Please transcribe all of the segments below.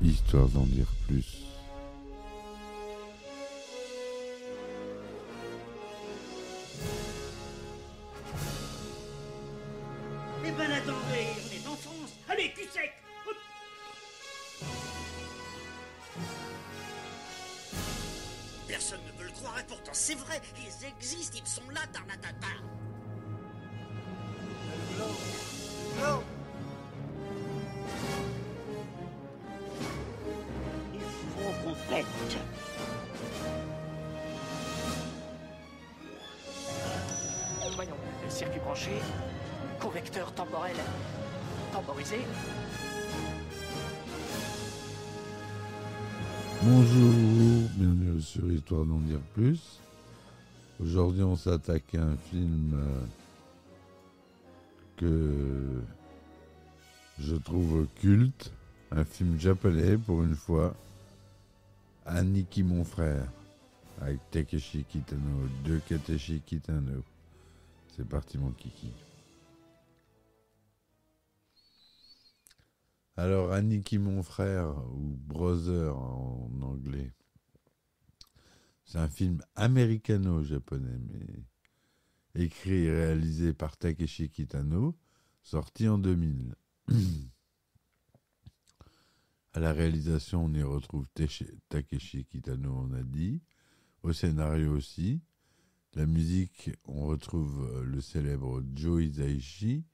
histoire d'en dire plus. Eh ben attendez, on est en France. Allez, cul sec. Hop. Personne ne veut le croire et pourtant c'est vrai, ils existent, ils sont là, Tarnatata. Non. Il faut qu'on pète. Voyons, le circuit branché, correcteur temporel temporisé. Bonjour, bienvenue sur Histoire d'en dire plus. Aujourd'hui, on s'attaque à un film que je trouve culte, un film japonais pour une fois, Aniki mon frère, avec Takeshi Kitano, de Takeshi Kitano. C'est parti mon kiki. Alors, Aniki mon frère, ou Brother en anglais, c'est un film américano-japonais, mais écrit et réalisé par Takeshi Kitano, sorti en 2000. À la réalisation, on y retrouve Takeshi Kitano, on a dit. Au scénario aussi. La musique, on retrouve le célèbre Joe Hisaishi.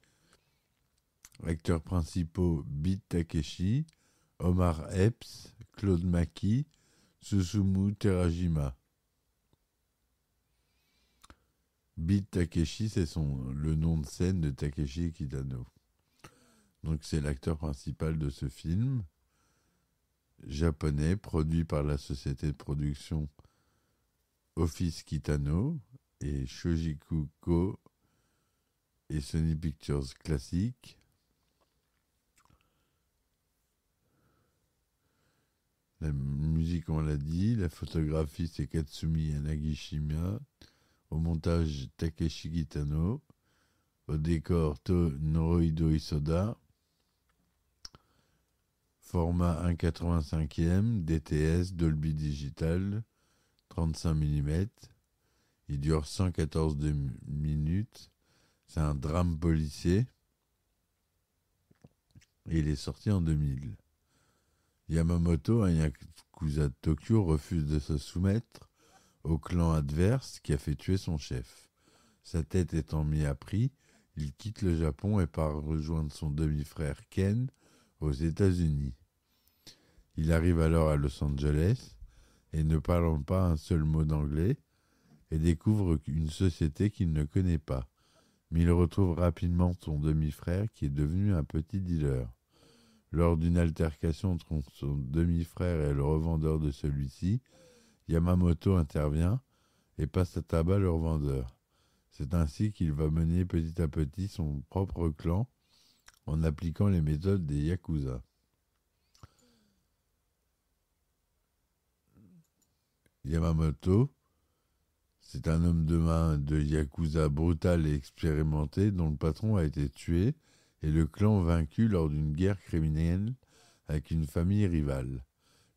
Acteurs principaux, Beat Takeshi, Omar Epps, Claude Maki, Susumu Terajima. Beat Takeshi, c'est le nom de scène de Takeshi Kitano. Donc c'est l'acteur principal de ce film japonais, produit par la société de production Office Kitano et Shojiku Co et Sony Pictures Classic. La musique, on l'a dit. La photographie, c'est Katsumi Yanagishima. Au montage, Takeshi Kitano. Au décor, Norohito Isoda. Format 1,85e, DTS, Dolby Digital, 35 mm. Il dure 114 minutes. C'est un drame policier. Et il est sorti en 2000. Yamamoto, un yakuza de Tokyo, refuse de se soumettre au clan adverse qui a fait tuer son chef. Sa tête étant mise à prix, il quitte le Japon et part rejoindre son demi-frère Ken aux États-Unis. Il arrive alors à Los Angeles et ne parlant pas un seul mot d'anglais et découvre une société qu'il ne connaît pas. Mais il retrouve rapidement son demi-frère qui est devenu un petit dealer. Lors d'une altercation entre son demi-frère et le revendeur de celui-ci, Yamamoto intervient et passe à tabac le revendeur. C'est ainsi qu'il va mener petit à petit son propre clan en appliquant les méthodes des yakuza. Yamamoto, c'est un homme de main de yakuza brutal et expérimenté dont le patron a été tué et le clan vaincu lors d'une guerre criminelle avec une famille rivale.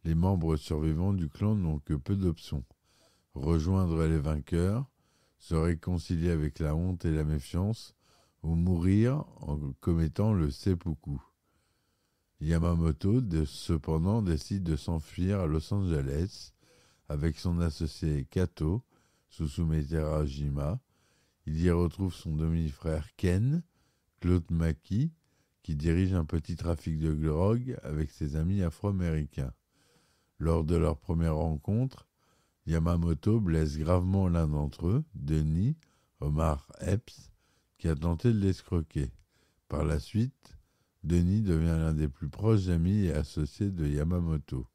Les membres survivants du clan n'ont que peu d'options. Rejoindre les vainqueurs, se réconcilier avec la honte et la méfiance, ou mourir en commettant le seppuku. Yamamoto, cependant, décide de s'enfuir à Los Angeles avec son associé Kato, Susumu Terajima. Il y retrouve son demi-frère Ken, Claude Maki, qui dirige un petit trafic de drogue avec ses amis afro-américains. Lors de leur première rencontre, Yamamoto blesse gravement l'un d'entre eux, Denis, Omar Epps, qui a tenté de l'escroquer. Par la suite, Denis devient l'un des plus proches amis et associés de Yamamoto.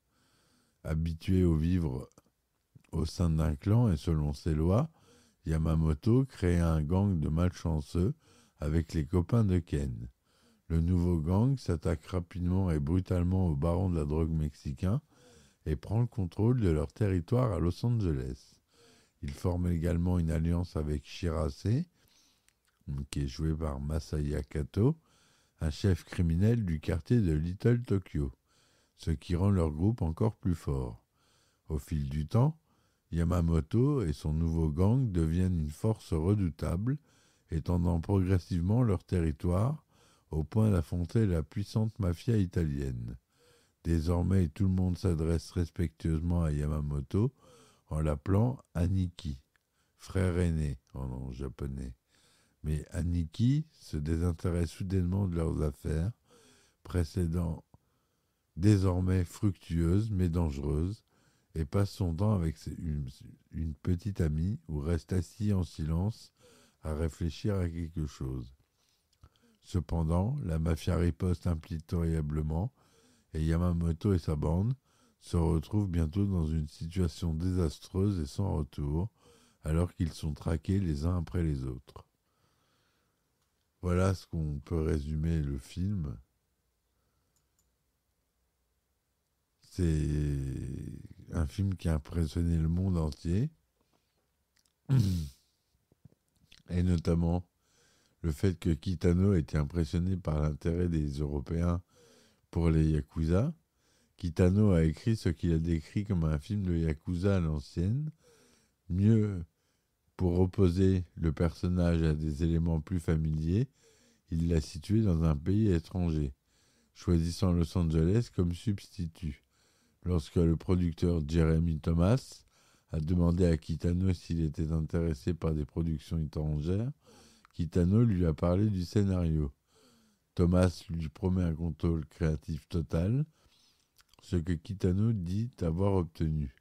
Habitué au vivre au sein d'un clan et selon ses lois, Yamamoto crée un gang de malchanceux avec les copains de Ken. Le nouveau gang s'attaque rapidement et brutalement aux barons de la drogue mexicains et prend le contrôle de leur territoire à Los Angeles. Il forme également une alliance avec Shirase, qui est joué par Masaya Kato, un chef criminel du quartier de Little Tokyo. ce qui rend leur groupe encore plus fort. Au fil du temps, Yamamoto et son nouveau gang deviennent une force redoutable, étendant progressivement leur territoire au point d'affronter la puissante mafia italienne. Désormais, tout le monde s'adresse respectueusement à Yamamoto en l'appelant Aniki, frère aîné en japonais. Mais Aniki se désintéresse soudainement de leurs affaires, précédant désormais fructueuses mais dangereuses, et passe son temps avec une petite amie ou reste assis en silence à réfléchir à quelque chose. Cependant, la mafia riposte impitoyablement et Yamamoto et sa bande se retrouvent bientôt dans une situation désastreuse et sans retour, alors qu'ils sont traqués les uns après les autres. Voilà ce qu'on peut résumer le film. C'est un film qui a impressionné le monde entier, et notamment le fait que Kitano était impressionné par l'intérêt des Européens pour les Yakuza. Kitano a écrit ce qu'il a décrit comme un film de Yakuza à l'ancienne, mieux pour opposer le personnage à des éléments plus familiers, il l'a situé dans un pays étranger, choisissant Los Angeles comme substitut. Lorsque le producteur Jeremy Thomas a demandé à Kitano s'il était intéressé par des productions étrangères, Kitano lui a parlé du scénario. Thomas lui promet un contrôle créatif total, ce que Kitano dit avoir obtenu.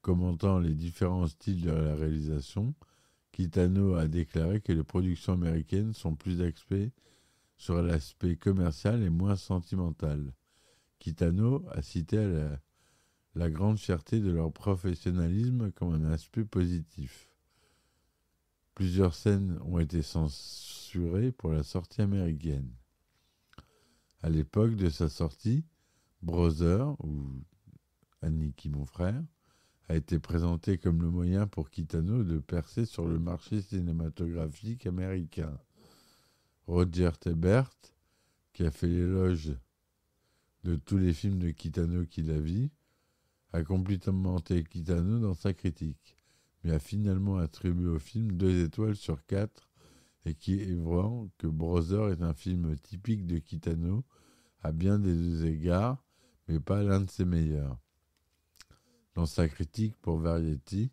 Commentant les différents styles de la réalisation, Kitano a déclaré que les productions américaines sont plus axées sur l'aspect commercial et moins sentimental. Kitano a cité la grande fierté de leur professionnalisme comme un aspect positif. Plusieurs scènes ont été censurées pour la sortie américaine. À l'époque de sa sortie, Brother, ou Aniki mon frère, a été présenté comme le moyen pour Kitano de percer sur le marché cinématographique américain. Roger Ebert, qui a fait l'éloge de tous les films de Kitano qu'il a vus, a complimenté Kitano dans sa critique, mais a finalement attribué au film 2 étoiles sur 4, écrivant que Brother est un film typique de Kitano à bien des égards, mais pas l'un de ses meilleurs. Dans sa critique pour Variety,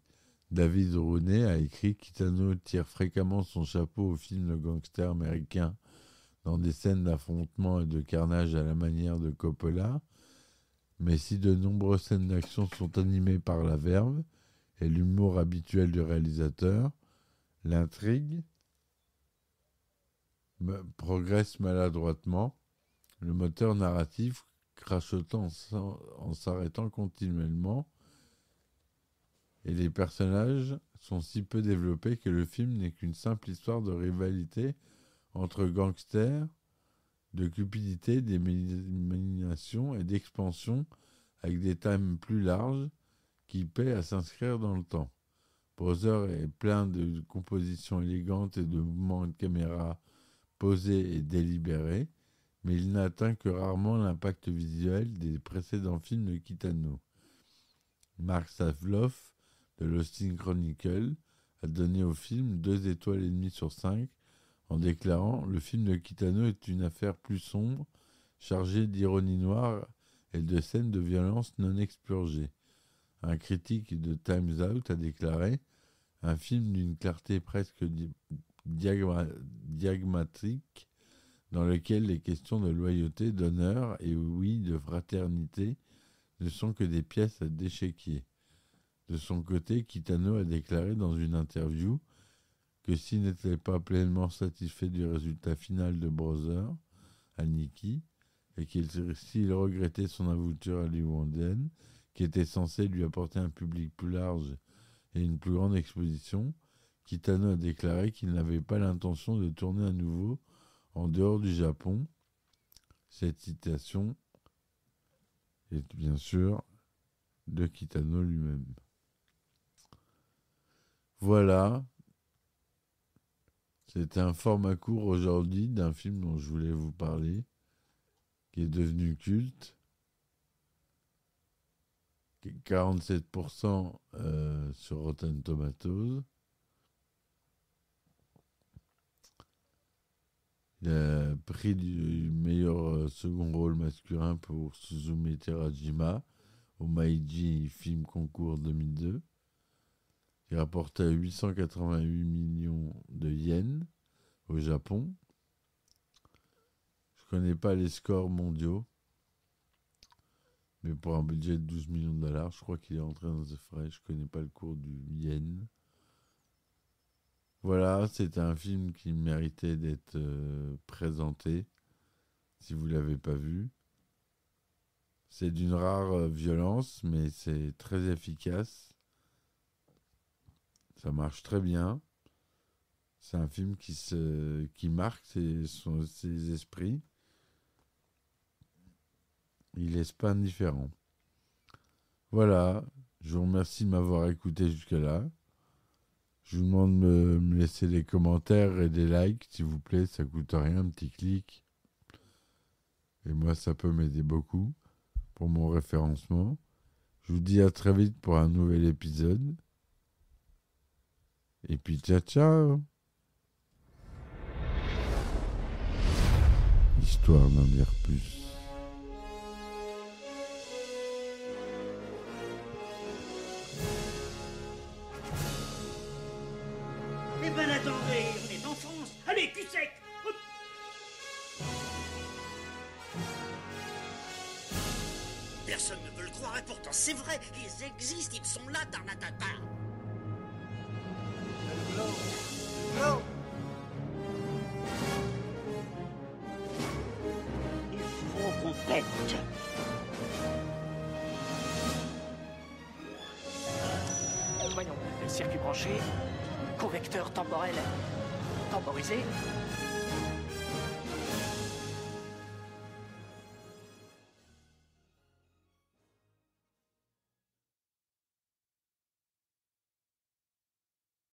David Rooney a écrit « Kitano tire fréquemment son chapeau aux films de gangsters américains dans des scènes d'affrontement et de carnage à la manière de Coppola, mais si de nombreuses scènes d'action sont animées par la verve et l'humour habituel du réalisateur, l'intrigue progresse maladroitement, le moteur narratif crachotant en s'arrêtant continuellement, et les personnages sont si peu développés que le film n'est qu'une simple histoire de rivalité entre gangsters, de cupidité, d'élimination et d'expansion avec des thèmes plus larges qui paient à s'inscrire dans le temps. Brother est plein de compositions élégantes et de mouvements de caméra posés et délibérés, mais il n'atteint que rarement l'impact visuel des précédents films de Kitano. Mark Savloff de l'Austin Chronicle a donné au film 2 étoiles et demie sur 5 en déclarant « Le film de Kitano est une affaire plus sombre, chargée d'ironie noire et de scènes de violence non expurgées. » Un critique de Time's Out a déclaré « Un film d'une clarté presque diagmatique, dans lequel les questions de loyauté, d'honneur et oui, de fraternité ne sont que des pièces à déchéquier. » De son côté, Kitano a déclaré dans une interview que s'il n'était pas pleinement satisfait du résultat final de Brother, Aniki, et s'il regrettait son aventure hollywoodienne, qui était censée lui apporter un public plus large et une plus grande exposition, Kitano a déclaré qu'il n'avait pas l'intention de tourner à nouveau en dehors du Japon. Cette citation est bien sûr de Kitano lui-même. Voilà, c'était un format court aujourd'hui d'un film dont je voulais vous parler, qui est devenu culte. 47% sur Rotten Tomatoes. Il a pris du meilleur second rôle masculin pour Suzume Terajima au Meiji Film Concours 2002. Il rapportait 888 millions de yens au Japon. Je connais pas les scores mondiaux, mais pour un budget de 12 millions de dollars, je crois qu'il est entré dans ce frais. Je connais pas le cours du yen. Voilà, c'était un film qui méritait d'être présenté, si vous ne l'avez pas vu. C'est d'une rare violence, mais c'est très efficace. Ça marche très bien. C'est un film qui marque ses esprits. Il laisse pas indifférent. Voilà, je vous remercie de m'avoir écouté jusque-là. Je vous demande de me laisser des commentaires et des likes, s'il vous plaît, ça coûte rien, un petit clic. Et moi, ça peut m'aider beaucoup pour mon référencement. Je vous dis à très vite pour un nouvel épisode. Et puis, ciao, ciao! Histoire d'en dire plus. Eh ben attendez, on est en France. Allez, cul sec. Hop. Personne ne veut le croire et pourtant c'est vrai, ils existent, ils sont là, Tarnatata. Le globe. Globe. Il faut qu'on pète. Voyons, le circuit branché, convecteur temporel temporisé,